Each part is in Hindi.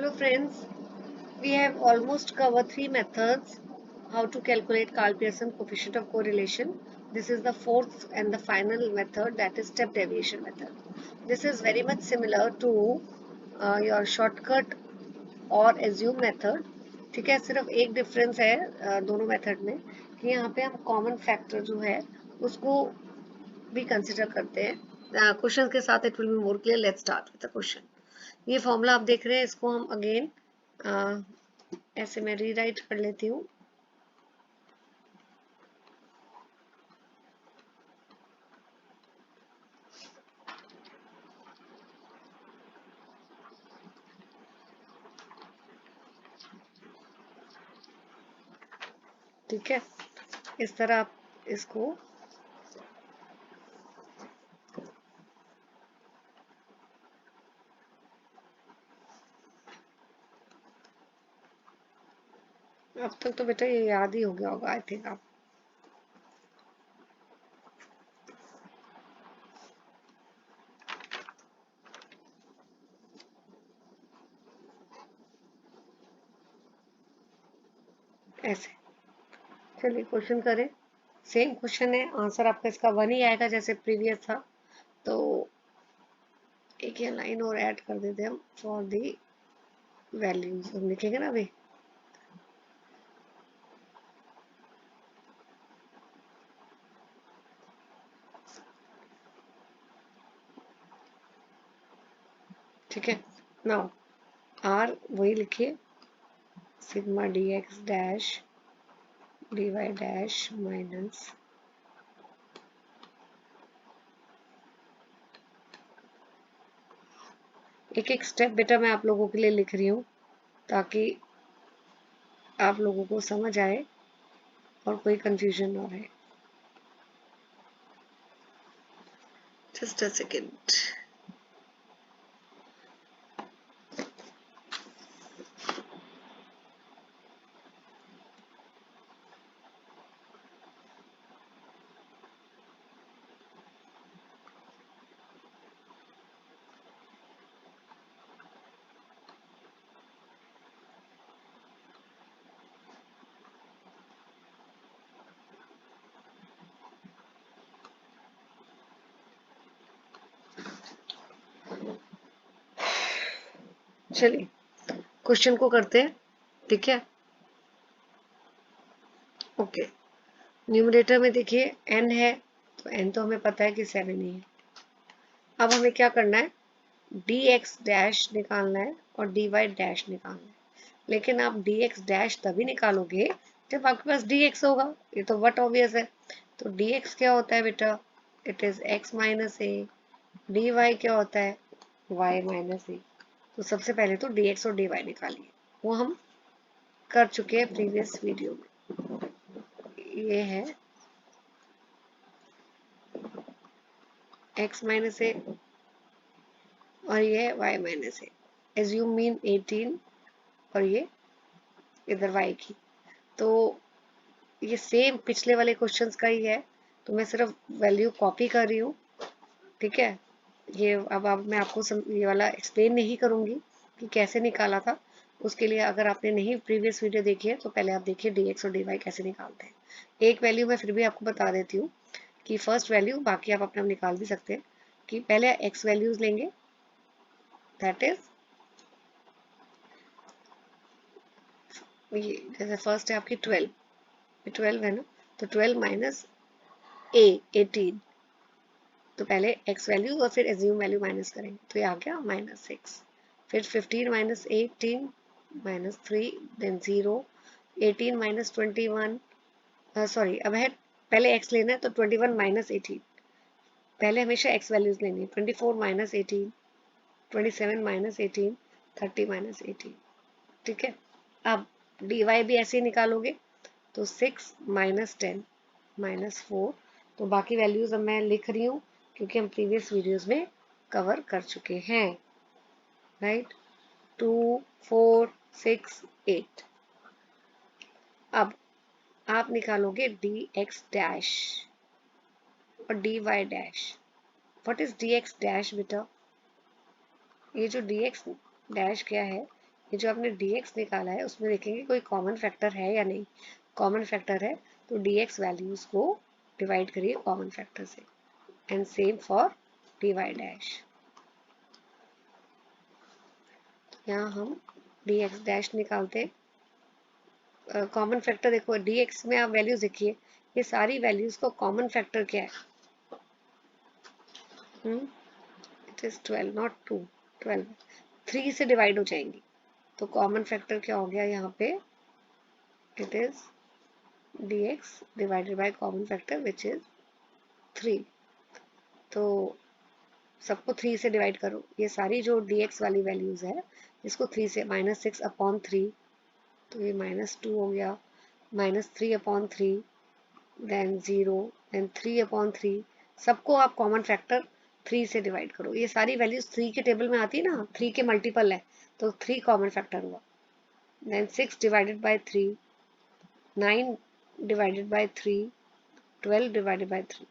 Hello friends, we have almost covered three methods how to calculate Karl-Pearson coefficient of correlation. This is the fourth and the final method, that is step deviation method. This is very much similar to your shortcut और assume method. ठीक है, सिर्फ एक डिफरेंस है दोनों मेथड में कि यहाँ पे हम कॉमन फैक्टर जो है उसको भी कंसिडर करते हैं. क्वेश्चन के साथ it will be more clear. Let's start with the question. ये फॉर्मूला आप देख रहे हैं, इसको हम अगेन ऐसे मैं रीराइट कर लेती हूँ. ठीक है, इस तरह आप इसको अब तक तो बेटा ये याद ही हो गया होगा आई थिंक. आप ऐसे चलिए क्वेश्चन करें. सेम क्वेश्चन है, आंसर आपका इसका 1 ही आएगा जैसे प्रीवियस था. तो एक ये लाइन और ऐड कर देते हैं हम फॉर दी वैल्यूज. हम लिखेंगे ना अभी. ठीक है, नाउ आर वही लिखिए, sigma d x dash d y dash minus एक एक स्टेप बेटा मैं आप लोगों के लिए लिख रही हूँ ताकि आप लोगों को समझ आए और कोई कंफ्यूजन ना रहे. Just a second. चलिए क्वेश्चन को करते हैं. ठीक है, ओके. न्यूमरेटर में देखिए n है, तो n तो हमें पता है कि 7 ही है. अब हमें क्या करना है, dx डैश निकालना है और dy डैश निकालना है. लेकिन आप dx डैश तभी निकालोगे जब आपके पास dx होगा. ये तो वट ऑब्वियस है. तो dx क्या होता है बेटा, it is x minus A. dy क्या होता है, y माइनस ए. तो सबसे पहले तो dx और dy निकालिए, वो हम कर चुके हैं प्रीवियस वीडियो में. ये है x माइनस ए और ये है y माइनस ए. एज्यूम मीन 18 और ये इधर y की. तो ये सेम पिछले वाले क्वेश्चंस का ही है, तो मैं सिर्फ वैल्यू कॉपी कर रही हूँ. ठीक है, ये अब मैं आपको ये वाला एक्सप्लेन नहीं करूँगी कि कैसे निकाला था. उसके लिए अगर आपने नहीं प्रीवियस वीडियो देखी है तो पहले आप देखिए dx और dy कैसे निकालते हैं. एक वैल्यू मैं फिर भी आपको बता देती हूँ कि फर्स्ट वैल्यू, बाकी आप अपने आप निकाल भी सकते हैं, कि पहले x वैल्यूज लेंगे, दैट इज ये जैसे फर्स्ट है आपकी 12 है ना, तो 12 माइनस ए 18. तो पहले x वैल्यू और फिर एज्यूम वैल्यू माइनस करेंगे, तो ये आ गया -6. फिर 15 minus 18 minus 3 then 0. 18 minus 21, sorry अब है पहले x लेना है तो 21 माइनस 18. पहले हमेशा x वैल्यूज लेनी है. 24 माइनस 18, 27 माइनस 18, 30 माइनस 18. ठीक है, अब dy भी ऐसे ही निकालोगे तो 6 माइनस 10 माइनस 4. तो बाकी वैल्यूज अब मैं लिख रही हूँ क्योंकि हम प्रीवियस वीडियोस में कवर कर चुके हैं. राइट, 2 4 6 8. अब आप निकालोगे dx डैश और dy dash. What is dx dash बेटा, ये जो dx डैश क्या है, ये जो आपने dx निकाला है उसमें देखेंगे कोई कॉमन फैक्टर है या नहीं। कॉमन फैक्टर है तो dx वैल्यूज को डिवाइड करिए कॉमन फैक्टर से, and same for dy dash. यहाँ हम dx डैश निकालते, कॉमन फैक्टर देखो dx में आप वैल्यूज देखिए, ये सारी वैल्यूज को कॉमन फैक्टर क्या है, इट इज 12 नॉट 2, 12 3 से डिवाइड हो जाएंगी, तो कॉमन फैक्टर क्या हो गया यहाँ पे, it is dx divided by common factor which is 3। तो सबको 3 से डिवाइड करो, ये सारी जो dx वाली वैल्यूज है इसको 3 से, -6/3, तो ये -2 हो गया, -3/3, देन 0, देन 3/3, सबको आप कॉमन फैक्टर 3 से डिवाइड करो। ये सारी वैल्यूज 3 के टेबल में आती है ना, 3 के मल्टीपल है, तो 3 कॉमन फैक्टर हुआ। Then 6 divided by 3, 9 divided by 3, 12 divided by 3।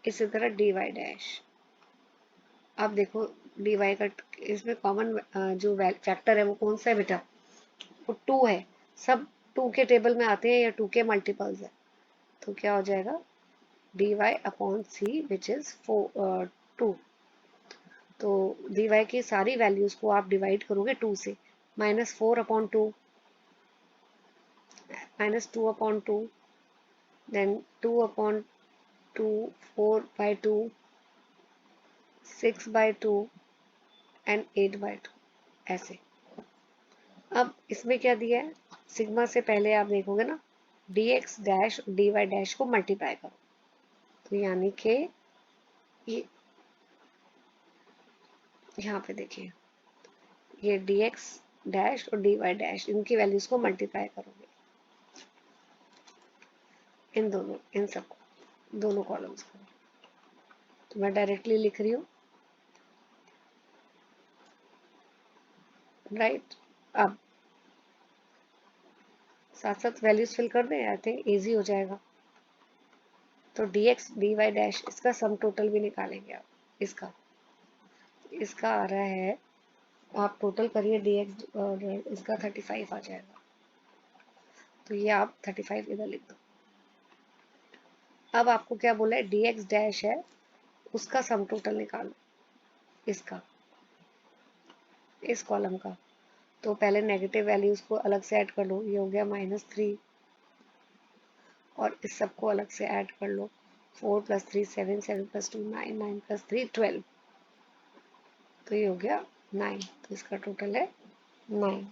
इसी तरह dy डैश, अब देखो dy का इसमें कॉमन जो फैक्टर है वो कौन सा है बेटा, वो 2 है, सब 2 के टेबल में आते हैं या 2 के मल्टीपल्स है, तो क्या हो जाएगा dy/c विच इज 2। तो dy की सारी वैल्यूज को आप डिवाइड करोगे 2 से, -4/2, -2/2, देन 2/2, 4/2, 6/2 एंड 8/2, ऐसे। अब इसमें क्या दिया है, सिग्मा से पहले आप देखोगे ना dx डैश और dy डैश को मल्टीप्लाई करो, तो यानी कि ये यहाँ पे देखिए, ये dx डैश और dy डैश इनकी वैल्यूज को मल्टीप्लाई करोगे, इन दोनों, इन सबको, दोनों कॉलम्स को, तो मैं डायरेक्टली लिख रही हूँ, राइट। अब साथ साथ वैल्यूज फिल कर दें, आई थिंक इजी हो जाएगा। तो dx dy डैश इसका सम टोटल भी निकालेंगे आप, इसका आ रहा है, आप टोटल करिए dx और इसका 35 आ जाएगा, तो ये आप 35 इधर लिख दो। अब आपको क्या बोला है, dx डैश है उसका सम टोटल निकालो, इसका, इस कॉलम का, तो पहले नेगेटिव वैल्यूज को अलग से ऐड कर लो, ये हो गया -3, और इस सब को अलग से ऐड कर लो, 4 + 3 7, 7 + 2 9, 9 + 3 12, तो ये हो गया 9, तो इसका टोटल है 9।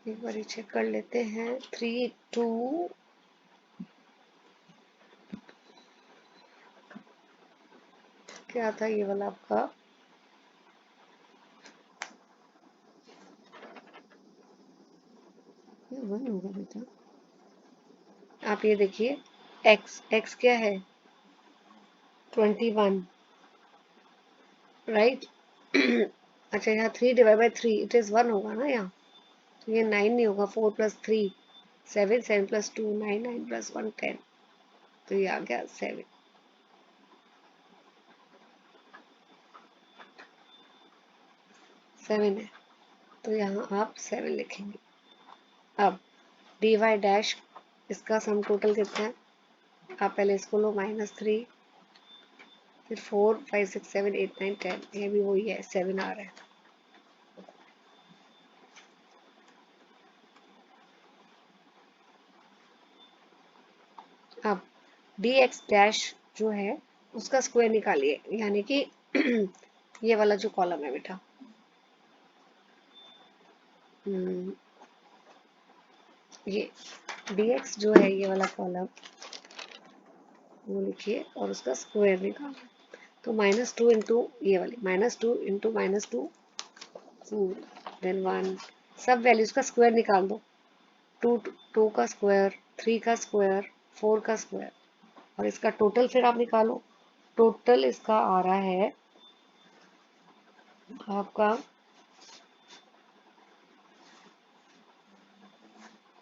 एक बार चेक कर लेते हैं, 3 2 क्या था ये वाला आपका, ये 1 होगा बेटा, आप ये देखिए x क्या है 21, राइट। अच्छा यहाँ 3/3 इट इज 1 होगा ना यहाँ, तो ये 9 नहीं होगा, 4 + 3 7, 7 + 2 9, 9 + 1 10, तो ये आ गया 7। सेवन है, तो यहाँ आप 7 लिखेंगे। अब dy डैश इसका सम टोटल कितना है, आप पहले इसको लो -3, फिर 4 5 6 7 8 9 10, ये भी वही है 7 आ रहा है। अब dx डैश जो है उसका स्क्वायर निकालिए, यानी कि ये वाला जो कॉलम है बेटा, ये dx जो है ये वाला कॉलम, वो लिखिए और उसका स्क्वायर निकालिए, तो -2 इंटू ये वाली, -2 इंटू -2 देन 1, सब वैल्यूज का स्क्वायर निकाल दो, 2 का स्क्वायर, 3 का स्क्वायर, 4 का स्क्वायर, और इसका टोटल फिर आप निकालो, टोटल इसका आ रहा है आपका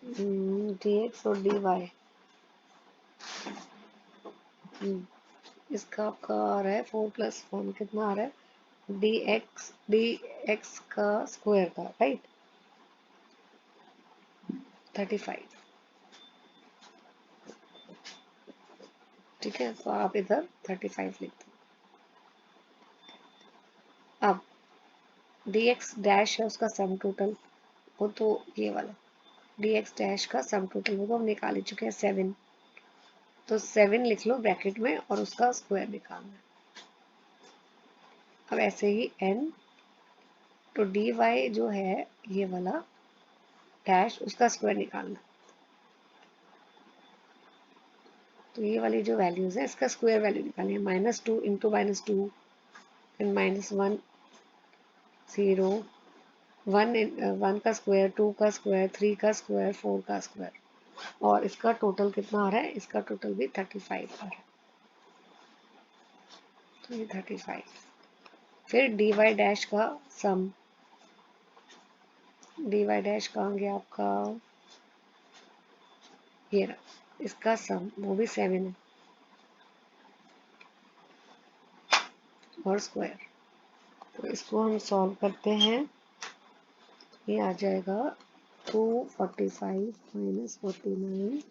dx और dy, इसका आपका आ रहा है 4+1 कितना आ रहा है dx का स्क्वायर का, राइट, 35। ठीक है, तो आप इधर 35 लिखते हैं। अब dx डैश है उसका सम टोटल, वो तो ये वाला dx डैश का सम टोटल वो तो हम निकाल ही चुके हैं 7, तो 7 लिख लो ब्रैकेट में और उसका स्क्वायर निकालना है। अब ऐसे ही n, तो dy जो है ये वाला डैश उसका स्क्वायर निकालना, तो ये वाली जो वैल्यूज है इसका स्क्वायर वैल्यू निकालनी है। -2 इंटू -2 एंड -1 0, 1 का स्क्वायर, 2 का स्क्वायर, 3 का स्क्वायर, 4 का स्क्वायर, और इसका टोटल कितना आ रहा है, इसका टोटल भी 35 आ रहा है, तो ये 35। फिर dy डैश का सम, dy डैश कहाँ गया आपका, ये रहा, इसका सम वो भी 7 है और स्क्वायर, तो इसको हम सॉल्व करते हैं, ये आ जाएगा 245 - 49,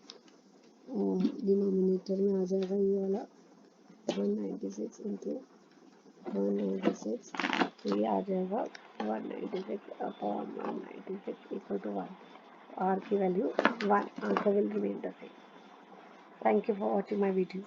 डिनोमिनेटर में आ जाएगा ये वाला 196 इंटू 196, तो ये आ जाएगा 196 अपॉन 196 इक्वल टू 1, आर की value 1, answer will remain the same. Thank you for watching my video.